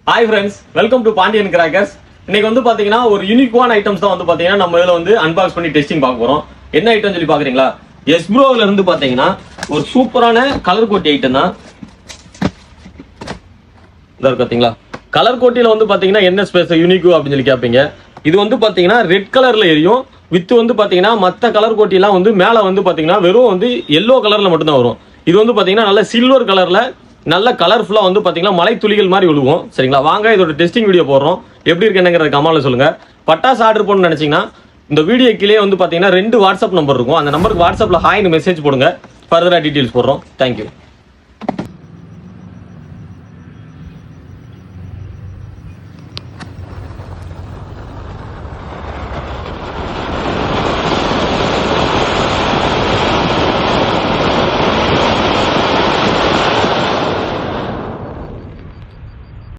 Hi friends, welcome to Pandian crackers. இன்னைக்கு வந்து பாத்தீங்கன்னா ஒரு யூனிக்கான ஐட்டம்ஸ் தான் வந்து பாத்தீங்கன்னா நம்ம இதுல வந்து அன்பாக்ஸ் பண்ணி டெஸ்டிங் பார்க்க போறோம். என்ன ஐட்டம் சொல்லி பாக்குறீங்களா? எஸ்ப்ரோல இருந்து பாத்தீங்கன்னா ஒரு சூப்பரான கலர் கோட்டி ஐட்டம் தான். பாத்தீங்களா, கலர் கோட்டியில வந்து பாத்தீங்கன்னா என்ன ஸ்பெஷல் யூனிக் அப்படின்னு சொல்லி கேட்பீங்க. இது வந்து பாத்தீங்கன்னா ரெட் கலர்ல எரியும். வித் வந்து பாத்தீங்கன்னா மற்ற கலர் கோட்டிலாம் வந்து மேல வந்து பாத்தீங்கன்னா வெறும் வந்து எல்லோ கலர்ல மட்டும் தான் வரும். இது வந்து பாத்தீங்கன்னா நல்ல சில்வர் கலர்ல நல்ல கலர்ஃபுல்லா வந்து பாத்தீங்கன்னா மலை துளிகள் மாதிரி விழுவும். சரிங்களா, வாங்க இதோட டெஸ்டிங் வீடியோ போடுறோம். எப்படி இருக்கு என்னங்கிறத கமெண்ட்ல சொல்லுங்க. பட்டாசு ஆர்டர் பண்ணணும்னு நினைச்சீங்கன்னா இந்த வீடியோ கீழே வந்து பாத்தீங்கன்னா 2 வாட்ஸ்அப் நம்பர் இருக்கும். அந்த நம்பருக்கு வாட்ஸ்அப்ல ஹாய்னு மெசேஜ் போடுங்க. ஃபர்தரா டீடைல்ஸ் போடுறோம். தேங்க்யூ.